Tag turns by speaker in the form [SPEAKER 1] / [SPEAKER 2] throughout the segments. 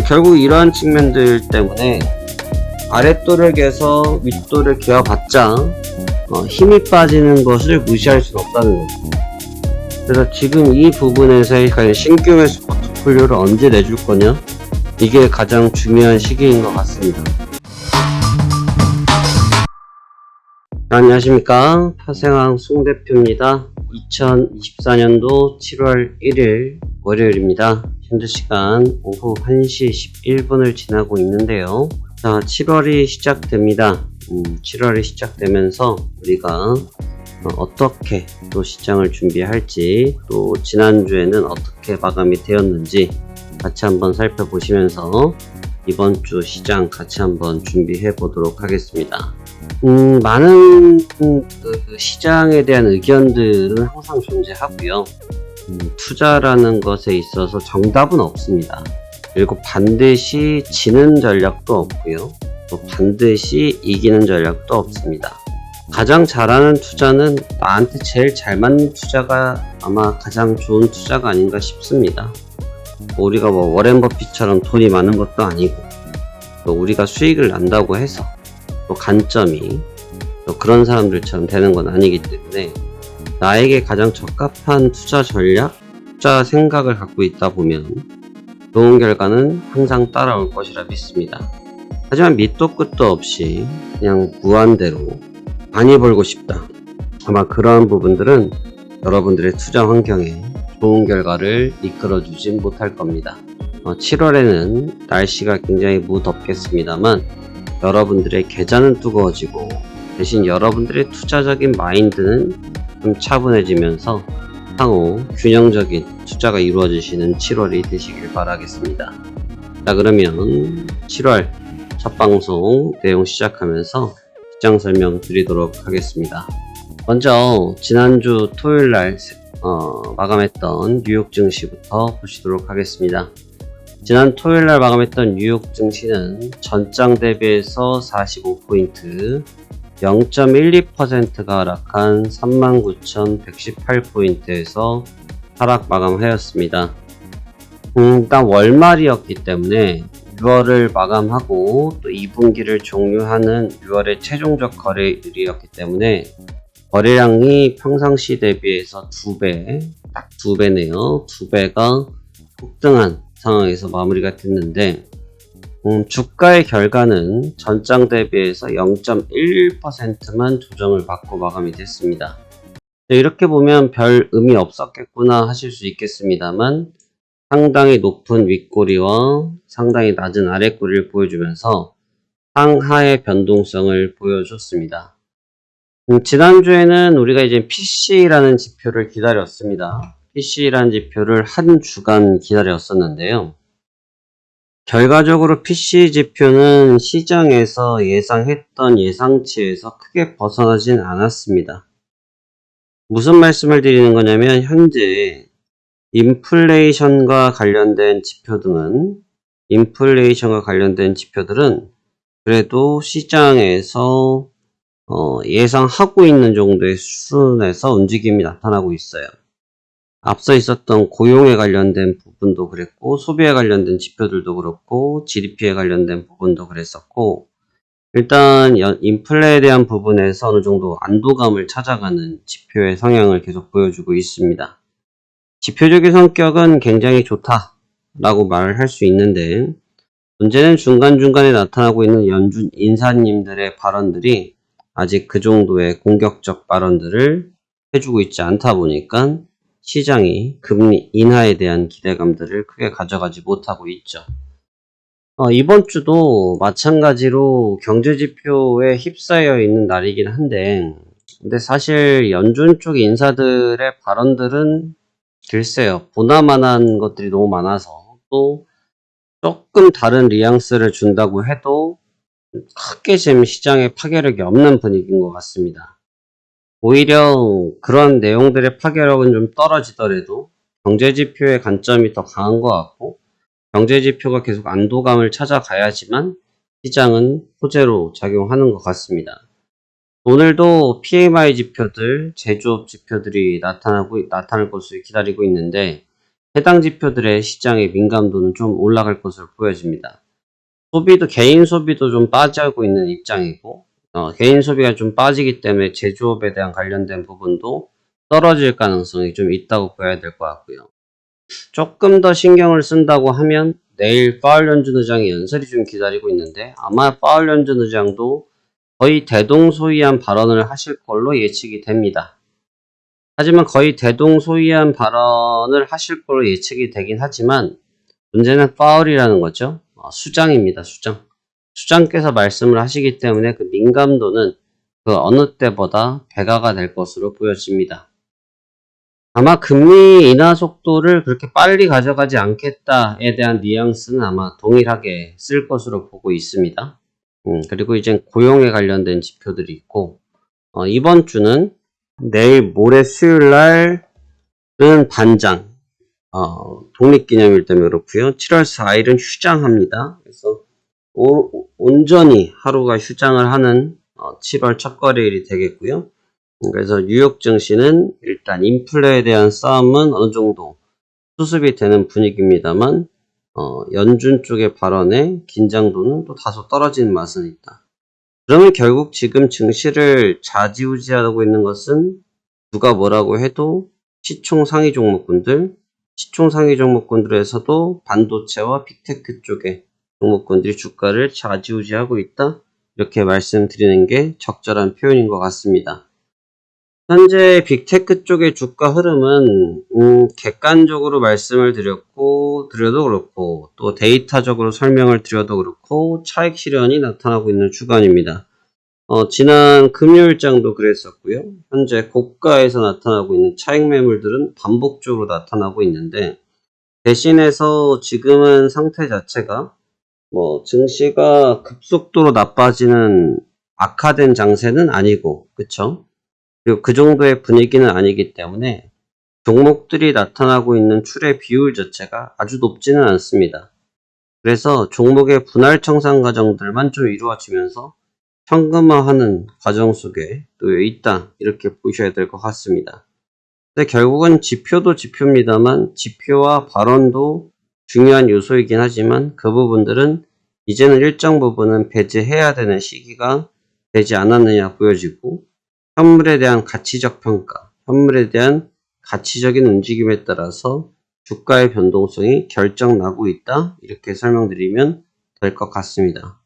[SPEAKER 1] 결국 이러한 측면들 때문에 아랫도력에서 윗도력 기어봤자 힘이 빠지는 것을 무시할 수는 없다는 거죠. 그래서 지금 이 부분에서의 신규 매수 포트폴리오를 언제 내줄 거냐, 이게 가장 중요한 시기인 것 같습니다. 안녕하십니까, 파생왕 송대표입니다. 2024년도 7월 1일 월요일입니다. 현재 시간 오후 1시 11분을 지나고 있는데요. 자, 7월이 시작됩니다. 7월이 시작되면서 우리가 어떻게 또 시장을 준비할지, 또 지난주에는 어떻게 마감이 되었는지 같이 한번 살펴보시면서 이번 주 시장 같이 한번 준비해 보도록 하겠습니다. 많은 시장에 대한 의견들은 항상 존재하고요. 투자라는 것에 있어서 정답은 없습니다. 그리고 반드시 지는 전략도 없고요. 또 반드시 이기는 전략도 없습니다. 가장 잘하는 투자는 나한테 제일 잘 맞는 투자가 아마 가장 좋은 투자가 아닌가 싶습니다. 우리가 워렌 버핏처럼 돈이 많은 것도 아니고, 또 우리가 수익을 난다고 해서 또 간점이 또 그런 사람들처럼 되는 건 아니기 때문에, 나에게 가장 적합한 투자 전략, 투자 생각을 갖고 있다 보면 좋은 결과는 항상 따라올 것이라 믿습니다. 하지만 밑도 끝도 없이 그냥 무한대로 많이 벌고 싶다, 아마 그러한 부분들은 여러분들의 투자 환경에 좋은 결과를 이끌어주진 못할 겁니다. 7월에는 날씨가 굉장히 무덥겠습니다만 여러분들의 계좌는 뜨거워지고 대신 여러분들의 투자적인 마인드는 좀 차분해지면서 향후 균형적인 투자가 이루어지시는 7월이 되시길 바라겠습니다. 자, 그러면 7월 첫 방송 내용 시작하면서 시장 설명 드리도록 하겠습니다. 먼저 지난주 토요일날 마감했던 뉴욕 증시부터 보시도록 하겠습니다. 지난 토요일날 마감했던 뉴욕 증시는 전장 대비해서 45포인트, 0.12%가 하락한 39,118포인트에서 하락 마감하였습니다. 일단 월말이었기 때문에 6월을 마감하고 또 2분기를 종료하는 6월의 최종적 거래일이었기 때문에 거래량이 평상시 대비해서 2배, 딱 2배네요. 2배가 폭등한 상황에서 마무리가 됐는데, 주가의 결과는 전장 대비해서 0.11%만 조정을 받고 마감이 됐습니다. 이렇게 보면 별 의미 없었겠구나 하실 수 있겠습니다만, 상당히 높은 윗꼬리와 상당히 낮은 아랫꼬리를 보여주면서 상하의 변동성을 보여줬습니다. 지난주에는 우리가 이제 PC라는 지표를 기다렸습니다. PC라는 지표를 한 주간 기다렸었는데요. 결과적으로 PC 지표는 시장에서 예상했던 예상치에서 크게 벗어나진 않았습니다. 무슨 말씀을 드리는 거냐면, 현재 인플레이션과 관련된 지표들은 그래도 시장에서 예상하고 있는 정도의 수준에서 움직임이 나타나고 있어요. 앞서 있었던 고용에 관련된 부분도 그랬고, 소비에 관련된 지표들도 그렇고, GDP에 관련된 부분도 그랬었고, 일단 인플레에 대한 부분에서 어느 정도 안도감을 찾아가는 지표의 성향을 계속 보여주고 있습니다. 지표적인 성격은 굉장히 좋다라고 말을 할 수 있는데, 문제는 중간중간에 나타나고 있는 연준 인사님들의 발언들이 아직 그 정도의 공격적 발언들을 해주고 있지 않다 보니까 시장이 금리 인하에 대한 기대감들을 크게 가져가지 못하고 있죠. 이번 주도 마찬가지로 경제지표에 휩싸여 있는 날이긴 한데, 근데 사실 연준 쪽 인사들의 발언들은 글쎄요, 보나마난 것들이 너무 많아서, 또 조금 다른 뉘앙스를 준다고 해도 크게 지금 시장에 파괴력이 없는 분위기인 것 같습니다. 오히려 그런 내용들의 파괴력은 좀 떨어지더라도 경제지표의 관점이 더 강한 것 같고, 경제지표가 계속 안도감을 찾아가야지만 시장은 호재로 작용하는 것 같습니다. 오늘도 PMI 지표들, 제조업 지표들이 나타날 것을 기다리고 있는데, 해당 지표들의 시장의 민감도는 좀 올라갈 것으로 보여집니다. 소비도, 개인 소비도 좀 빠지고 있는 입장이고, 개인 소비가 좀 빠지기 때문에 제조업에 대한 관련된 부분도 떨어질 가능성이 좀 있다고 봐야 될 것 같고요. 조금 더 신경을 쓴다고 하면 내일 파월 연준 의장의 연설이 좀 기다리고 있는데, 아마 파월 연준 의장도 거의 대동소이한 발언을 하실 걸로 예측이 됩니다. 하지만 거의 대동소이한 발언을 하실 걸로 예측이 되긴 하지만 문제는 파월이라는 거죠. 수장입니다. 수장께서 말씀을 하시기 때문에 그 민감도는 그 어느 때보다 배가가 될 것으로 보여집니다. 아마 금리 인하 속도를 그렇게 빨리 가져가지 않겠다에 대한 뉘앙스는 아마 동일하게 쓸 것으로 보고 있습니다. 그리고 이제 고용에 관련된 지표들이 있고, 이번 주는 내일 모레 수요일 날은 반장, 독립기념일 때문에 그렇고요. 7월 4일은 휴장합니다. 그래서 온전히 하루가 휴장을 하는 7월 첫 거래일이 되겠고요. 그래서 뉴욕 증시는 일단 인플레에 대한 싸움은 어느 정도 수습이 되는 분위기입니다만, 연준 쪽의 발언에 긴장도는 또 다소 떨어지는 맛은 있다. 그러면 결국 지금 증시를 좌지우지하고 있는 것은 누가 뭐라고 해도 시총 상위 종목군들에서도 반도체와 빅테크 쪽의 종목군들이 주가를 좌지우지하고 있다. 이렇게 말씀드리는 게 적절한 표현인 것 같습니다. 현재 빅테크 쪽의 주가 흐름은 객관적으로 말씀을 드려도 그렇고 또 데이터적으로 설명을 드려도 그렇고 차익 실현이 나타나고 있는 주간입니다. 지난 금요일장도 그랬었고요. 현재 고가에서 나타나고 있는 차익 매물들은 반복적으로 나타나고 있는데, 대신해서 지금은 상태 자체가 증시가 급속도로 나빠지는 악화된 장세는 아니고, 그쵸? 그리고 그 정도의 분위기는 아니기 때문에 종목들이 나타나고 있는 출의 비율 자체가 아주 높지는 않습니다. 그래서 종목의 분할 청산 과정들만 좀 이루어지면서 현금화하는 과정 속에 또 있다, 이렇게 보셔야 될 것 같습니다. 근데 결국은 지표도 지표입니다만 지표와 발언도 중요한 요소이긴 하지만 그 부분들은 이제는 일정 부분은 배제해야 되는 시기가 되지 않았느냐 보여지고, 현물에 대한 가치적 평가, 현물에 대한 가치적인 움직임에 따라서 주가의 변동성이 결정나고 있다, 이렇게 설명드리면 될 것 같습니다.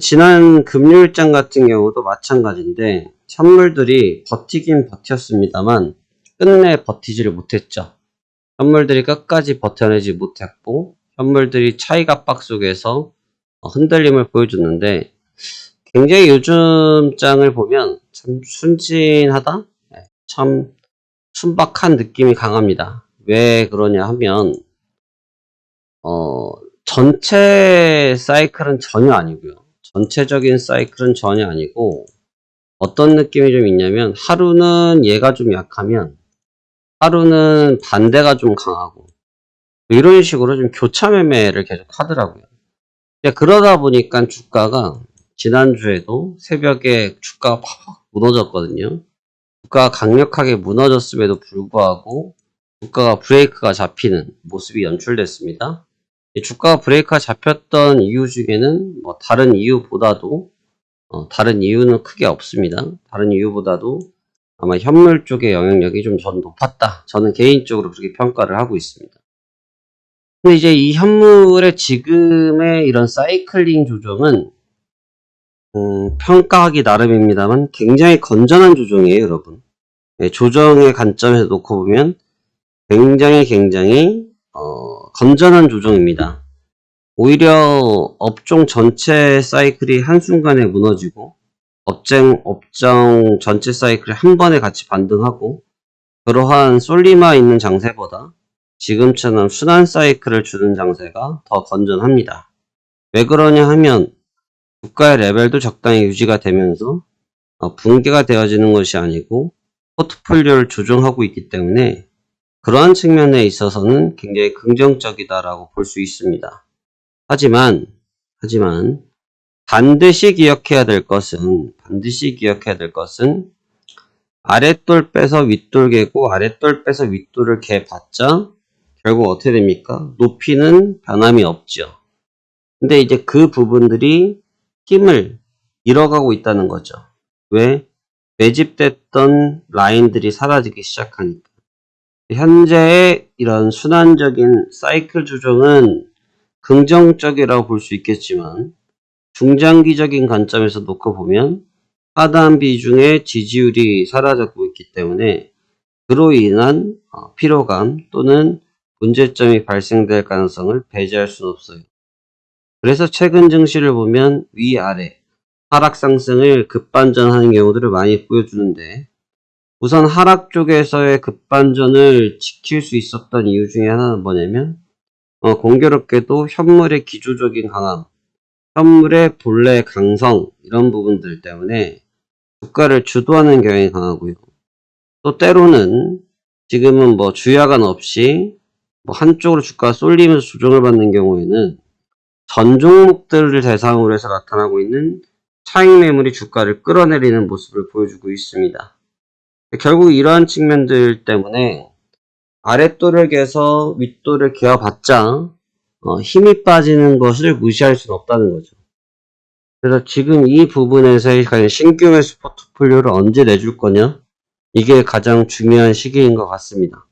[SPEAKER 1] 지난 금요일장 같은 경우도 마찬가지인데 현물들이 버티긴 버텼습니다만 끝내 버티지를 못했죠. 현물들이 끝까지 버텨내지 못했고 현물들이 차익 압박 속에서 흔들림을 보여줬는데, 굉장히 요즘 장을 보면 참 순진하다? 참 순박한 느낌이 강합니다. 왜 그러냐 하면 전체 사이클은 전혀 아니고요. 전체적인 사이클은 전혀 아니고 어떤 느낌이 좀 있냐면, 하루는 얘가 좀 약하면 하루는 반대가 좀 강하고 이런 식으로 좀 교차 매매를 계속 하더라고요. 그러다 보니까 주가가 지난주에도 새벽에 주가가 팍 무너졌거든요. 주가가 강력하게 무너졌음에도 불구하고 주가가 브레이크가 잡히는 모습이 연출됐습니다. 주가가 브레이크가 잡혔던 이유 중에는 다른 이유보다도 다른 이유는 크게 없습니다. 다른 이유보다도 아마 현물 쪽의 영향력이 좀 전 높았다. 저는 개인적으로 그렇게 평가를 하고 있습니다. 근데 이제 이 현물의 지금의 이런 사이클링 조정은 평가하기 나름입니다만 굉장히 건전한 조정이에요, 여러분. 조정의 관점에서 놓고 보면 굉장히 건전한 조정입니다. 오히려 업종 전체 사이클이 한순간에 무너지고 업종 전체 사이클이 한 번에 같이 반등하고, 그러한 쏠림화 있는 장세보다 지금처럼 순환 사이클을 주는 장세가 더 건전합니다. 왜 그러냐 하면 주가의 레벨도 적당히 유지가 되면서 붕괴가 되어지는 것이 아니고 포트폴리오를 조정하고 있기 때문에 그러한 측면에 있어서는 굉장히 긍정적이다라고 볼 수 있습니다. 하지만 반드시 기억해야 될 것은 아랫돌 빼서 윗돌 개고 아랫돌 빼서 윗돌을 개봤자 결국 어떻게 됩니까? 높이는 변함이 없죠. 근데 이제 그 부분들이 힘을 잃어가고 있다는 거죠. 왜? 매집됐던 라인들이 사라지기 시작하니까. 현재의 이런 순환적인 사이클 조정은 긍정적이라고 볼 수 있겠지만 중장기적인 관점에서 놓고 보면 하단 비중의 지지율이 사라졌고 있기 때문에 그로 인한 피로감 또는 문제점이 발생될 가능성을 배제할 수는 없어요. 그래서 최근 증시를 보면 위아래 하락 상승을 급반전하는 경우들을 많이 보여주는데 우선 하락 쪽에서의 급반전을 지킬 수 있었던 이유 중에 하나는 뭐냐면 공교롭게도 현물의 기조적인 강함, 현물의 본래 강성 이런 부분들 때문에 주가를 주도하는 경향이 강하고요. 또 때로는 지금은 뭐 주야간 없이 한쪽으로 주가가 쏠리면서 조정을 받는 경우에는 전 종목들을 대상으로 해서 나타나고 있는 차익 매물이 주가를 끌어내리는 모습을 보여주고 있습니다. 결국 이러한 측면들 때문에 아랫돌을 개서 윗돌을 개어봤자 힘이 빠지는 것을 무시할 수는 없다는 거죠. 그래서 지금 이 부분에서의 신규 매수 포트폴리오를 언제 내줄 거냐? 이게 가장 중요한 시기인 것 같습니다.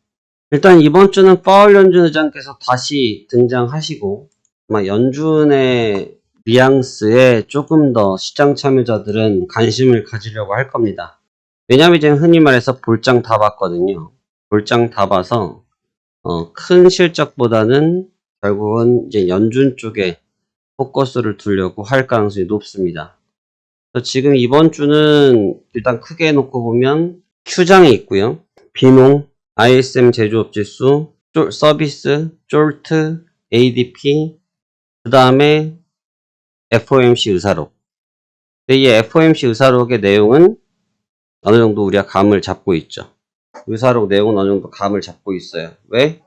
[SPEAKER 1] 일단 이번 주는 파월 연준 의장께서 다시 등장하시고 아마 연준의 뉘앙스에 조금 더 시장 참여자들은 관심을 가지려고 할 겁니다. 왜냐하면 이제 흔히 말해서 볼장 다 봤거든요. 볼장 다 봐서 큰 실적보다는 결국은 이제 연준 쪽에 포커스를 두려고 할 가능성이 높습니다. 그래서 지금 이번 주는 일단 크게 놓고 보면 Q장에 있고요. 비농, ISM 제조업 지수, 서비스, 쫄트, ADP, 그 다음에 FOMC 의사록. 이 FOMC 의사록의 내용은 어느 정도 우리가 감을 잡고 있죠. 의사록 내용은 어느 정도 감을 잡고 있어요. 왜?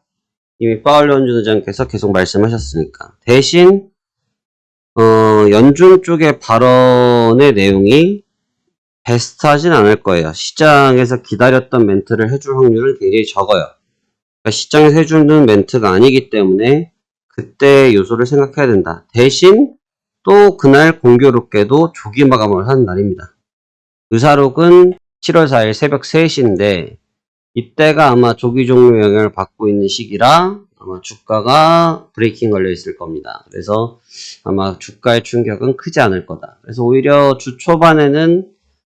[SPEAKER 1] 이미 파월 연준 의장께서 계속 말씀하셨으니까. 대신 연준 쪽의 발언의 내용이 베스트하진 않을 거예요. 시장에서 기다렸던 멘트를 해줄 확률은 굉장히 적어요. 그러니까 시장에서 해주는 멘트가 아니기 때문에 그때 요소를 생각해야 된다. 대신 또 그날 공교롭게도 조기 마감을 하는 날입니다. 의사록은 7월 4일 새벽 3시인데 이때가 아마 조기 종료 영향을 받고 있는 시기라 아마 주가가 브레이킹 걸려 있을 겁니다. 그래서 아마 주가의 충격은 크지 않을 거다. 그래서 오히려 주 초반에는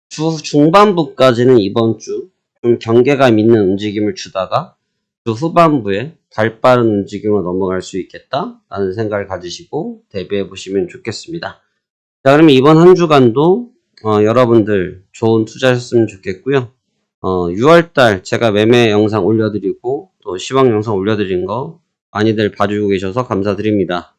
[SPEAKER 1] 주 중반부까지는 이번 주 좀 경계감 있는 움직임을 주다가 주 후반부에 발빠른 움직임으로 넘어갈 수 있겠다 라는 생각을 가지시고 대비해 보시면 좋겠습니다. 자, 그러면 이번 한 주간도 여러분들 좋은 투자하셨으면 좋겠고요. 6월달 제가 매매 영상 올려드리고 또 시황 영상 올려드린 거 많이들 봐주고 계셔서 감사드립니다.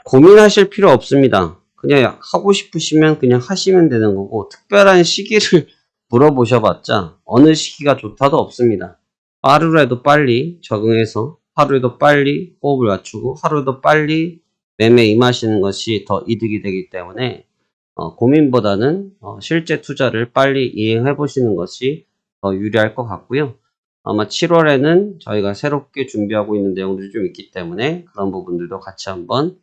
[SPEAKER 1] 고민하실 필요 없습니다. 그냥 하고 싶으시면 그냥 하시면 되는 거고 특별한 시기를 물어보셔봤자 어느 시기가 좋다도 없습니다. 하루라도 빨리 적응해서 하루에도 빨리 호흡을 맞추고 하루에도 빨리 매매 임하시는 것이 더 이득이 되기 때문에 고민보다는 실제 투자를 빨리 이행해 보시는 것이 더 유리할 것 같고요. 아마 7월에는 저희가 새롭게 준비하고 있는 내용들이 좀 있기 때문에 그런 부분들도 같이 한번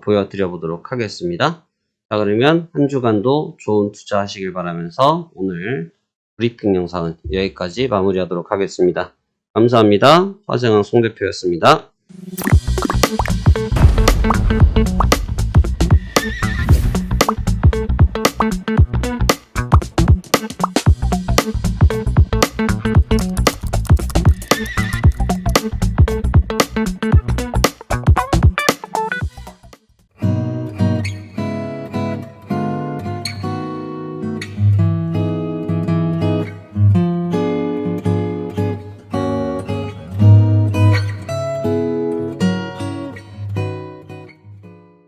[SPEAKER 1] 보여드려 보도록 하겠습니다. 자, 그러면 한 주간도 좋은 투자 하시길 바라면서 오늘 브리핑 영상은 여기까지 마무리하도록 하겠습니다. 감사합니다. 화생왕 송 대표였습니다.